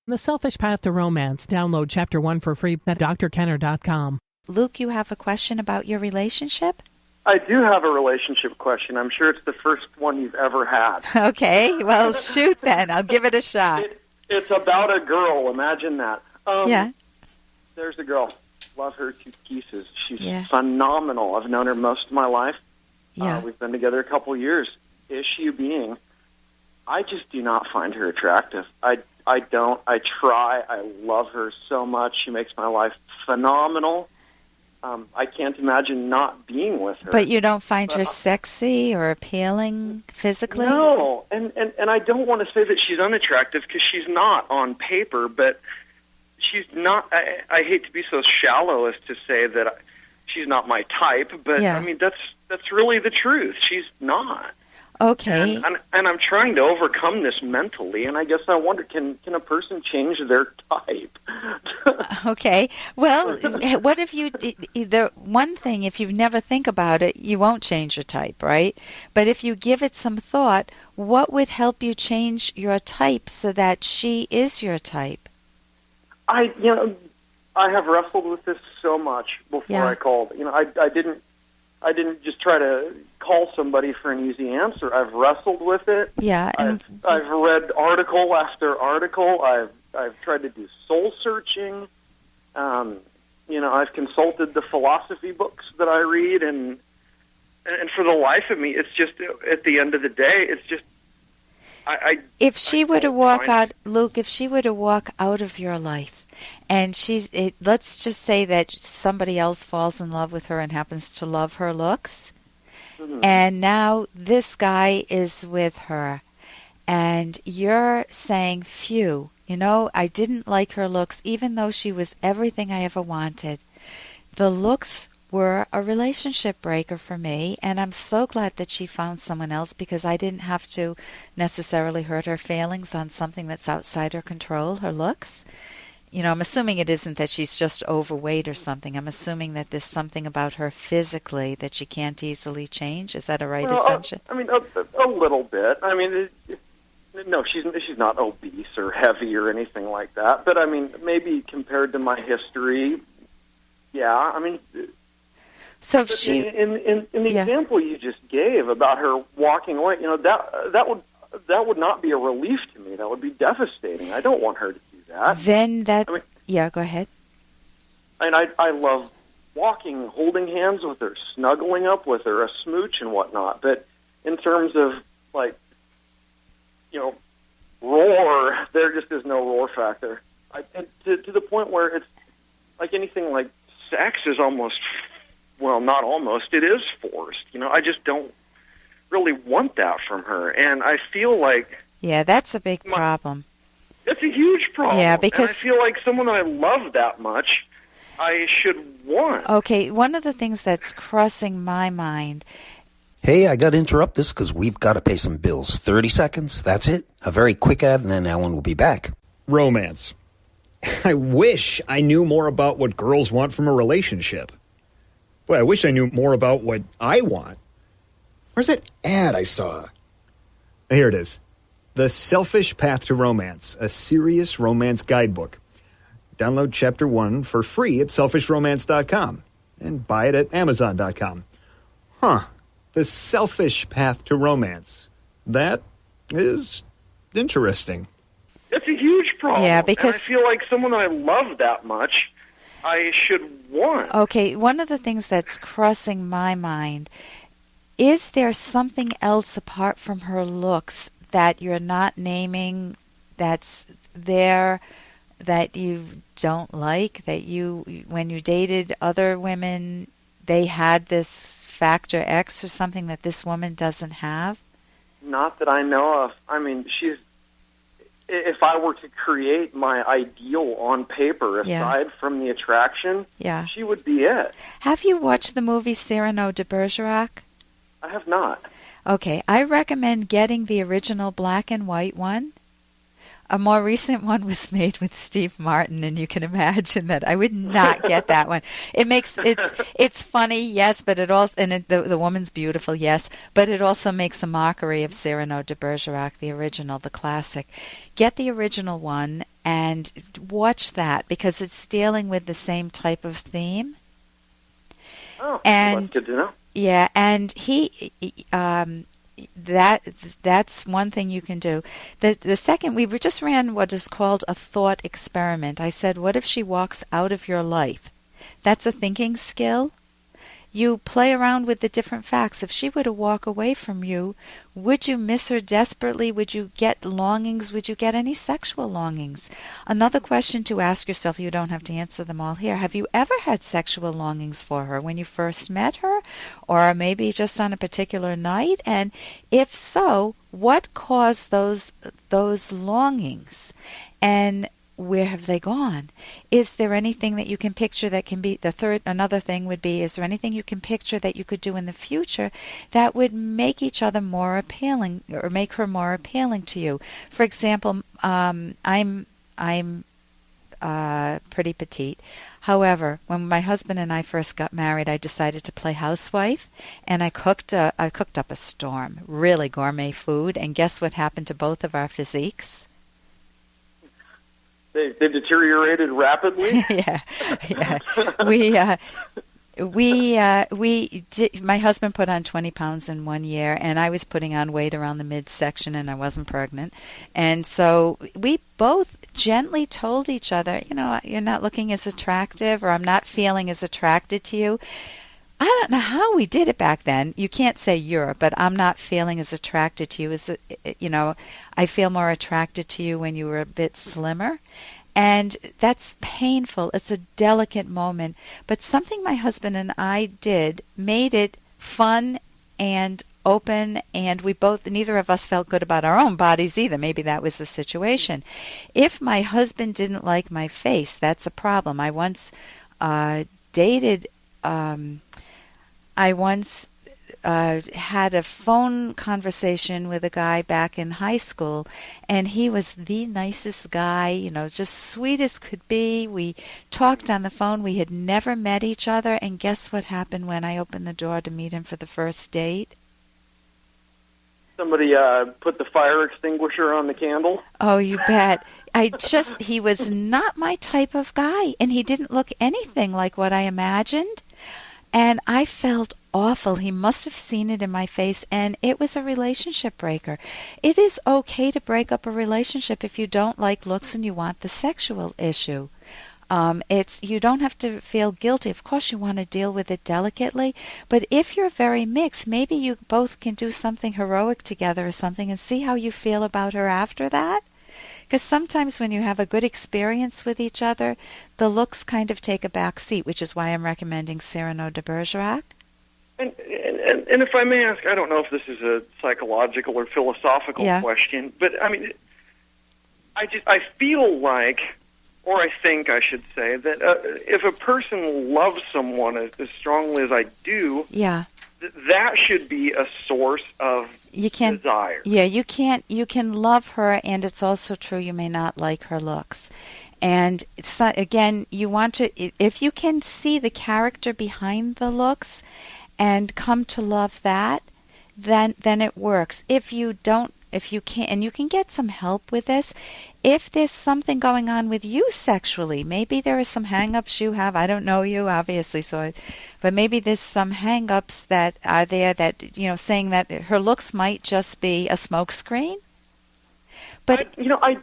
The Selfish Path to Romance. Download Chapter 1 for free at drkenner.com. Luke, you have a question about your relationship? I do have a relationship question. I'm sure it's the first one you've ever had. Okay, well, shoot then. I'll give it a shot. It's about a girl. Imagine that. Yeah. There's a girl. Love her to pieces. She's phenomenal. I've known her most of my life. Yeah. We've been together a couple years. Issue being, I just do not find her attractive. I don't. I try. I love her so much. She makes my life phenomenal. I can't imagine not being with her. But you don't find her sexy or appealing physically? No, and I don't want to say that she's unattractive because she's not on paper, but she's not. I hate to be so shallow as to say that she's not my type, but I mean that's really the truth. She's not. Okay. And I'm trying to overcome this mentally, and I guess I wonder, can a person change their type? Okay. Well, what if you, the one thing, if you never think about it, you won't change your type, right? But if you give it some thought, what would help you change your type so that she is your type? I have wrestled with this so much before I called. I didn't just try to call somebody for an easy answer. I've wrestled with it. Yeah, and I've read article after article. I've tried to do soul searching. I've consulted the philosophy books that I read, and for the life of me, it's just at the end of the day, it's just if she were to walk out, Luke, if she were to walk out of your life, and let's just say that somebody else falls in love with her and happens to love her looks, and now this guy is with her, and you're saying, phew, I didn't like her looks, even though she was everything I ever wanted. The looks were a relationship breaker for me, and I'm so glad that she found someone else because I didn't have to necessarily hurt her feelings on something that's outside her control, her looks. I'm assuming it isn't that she's just overweight or something. I'm assuming that there's something about her physically that she can't easily change. Is that a right assumption? A little bit. No, she's not obese or heavy or anything like that. But maybe compared to my history, yeah. So if she, in the example you just gave about her walking away, that would not be a relief to me. That would be devastating. I don't want her to do that. Then go ahead. And I love walking, holding hands with her, snuggling up with her, a smooch and whatnot. But in terms of roar, there just is no roar factor. To the point where it's like anything like sex is almost. Well, not almost. It is forced. I just don't really want that from her. And I feel like... Yeah, that's a big problem. It's a huge problem. Yeah, because... And I feel like someone I love that much, I should want. Okay, one of the things that's crossing my mind... Hey, I got to interrupt this because we've got to pay some bills. 30 seconds, that's it. A very quick ad, and then Alan will be back. Romance. I wish I knew more about what girls want from a relationship. Boy, I wish I knew more about what I want. Where's that ad I saw? Here it is. The Selfish Path to Romance, a serious romance guidebook. Download Chapter 1 for free at selfishromance.com and buy it at amazon.com. The Selfish Path to Romance. That is interesting. It's a huge problem. Yeah, because... And I feel like someone I love that much, I should want. Okay, one of the things that's crossing my mind, is there something else apart from her looks that you're not naming that's there that you don't like, that when you dated other women, they had this factor X or something that this woman doesn't have? Not that I know of. If I were to create my ideal on paper, aside from the attraction, she would be it. Have you watched the movie Cyrano de Bergerac? I have not. Okay, I recommend getting the original black and white one. A more recent one was made with Steve Martin, and you can imagine that I would not get that one. It's funny, yes, but it also the woman's beautiful, yes, but it also makes a mockery of Cyrano de Bergerac, the original, the classic. Get the original one and watch that because it's dealing with the same type of theme. Oh, and well, that's good to know. Yeah, and that's one thing you can do. The second, we just ran what is called a thought experiment. I said, what if she walks out of your life? That's a thinking skill. You play around with the different facts. If she were to walk away from you, would you miss her desperately? Would you get longings? Would you get any sexual longings? Another question to ask yourself, you don't have to answer them all here. Have you ever had sexual longings for her when you first met her? Or maybe just on a particular night? And if so, what caused those longings? And where have they gone? Is there anything that you can picture that can be another thing would be, is there anything you can picture that you could do in the future that would make each other more appealing or make her more appealing to you? For example, I'm pretty petite. However, when my husband and I first got married, I decided to play housewife, and I cooked up a storm, really gourmet food, and guess what happened to both of our physiques? They deteriorated rapidly. Yeah. My husband put on 20 pounds in 1 year, and I was putting on weight around the midsection, and I wasn't pregnant. And so we both gently told each other, you're not looking as attractive, or I'm not feeling as attracted to you. I don't know how we did it back then. You can't say but I'm not feeling as attracted to you as, I feel more attracted to you when you were a bit slimmer. And that's painful. It's a delicate moment. But something my husband and I did made it fun and open, and neither of us felt good about our own bodies either. Maybe that was the situation. If my husband didn't like my face, that's a problem. I once had a phone conversation with a guy back in high school, and he was the nicest guy, just sweet as could be. We talked on the phone. We had never met each other, and guess what happened when I opened the door to meet him for the first date? Somebody put the fire extinguisher on the candle? Oh, you bet. He was not my type of guy, and he didn't look anything like what I imagined. And I felt awful. He must have seen it in my face, and it was a relationship breaker. It is okay to break up a relationship if you don't like looks and you want the sexual issue. You don't have to feel guilty. Of course, you want to deal with it delicately, but if you're very mixed, maybe you both can do something heroic together or something and see how you feel about her after that. Because sometimes when you have a good experience with each other, the looks kind of take a back seat, which is why I'm recommending Cyrano de Bergerac. And if I may ask, I don't know if this is a psychological or philosophical question, but I mean, I feel like, or I think I should say, that if a person loves someone as strongly as I do, that should be a source of desire. Yeah, you can love her, and it's also true you may not like her looks. And so, again, you want to, if you can see the character behind the looks and come to love that, then it works. If you can't, and you can get some help with this. If there's something going on with you sexually, maybe there are some hang-ups you have. I don't know you, obviously, but maybe there's some hang-ups that are there that, saying that her looks might just be a smokescreen. But I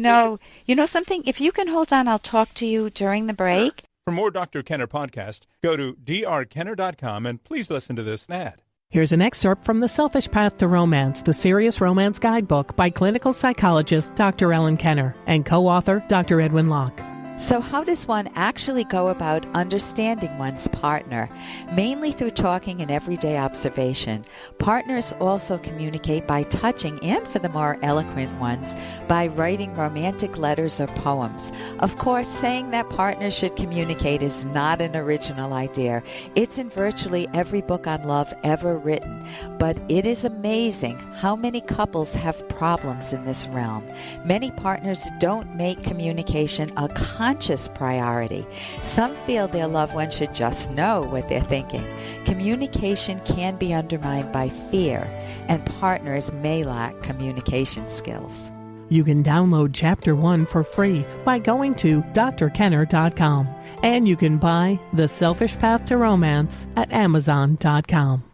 know something. If you can hold on, I'll talk to you during the break. For more Dr. Kenner podcast, go to drkenner.com and please listen to this ad. Here's an excerpt from The Selfish Path to Romance, the Serious Romance Guidebook by clinical psychologist Dr. Ellen Kenner and co-author Dr. Edwin Locke. So how does one actually go about understanding one's partner? Mainly through talking and everyday observation. Partners also communicate by touching, and for the more eloquent ones, by writing romantic letters or poems. Of course, saying that partners should communicate is not an original idea. It's in virtually every book on love ever written. But it is amazing how many couples have problems in this realm. Many partners don't make communication a conscious priority. Some feel their loved one should just know what they're thinking. Communication can be undermined by fear, and partners may lack communication skills. You can download Chapter 1 for free by going to drkenner.com. And you can buy The Selfish Path to Romance at amazon.com.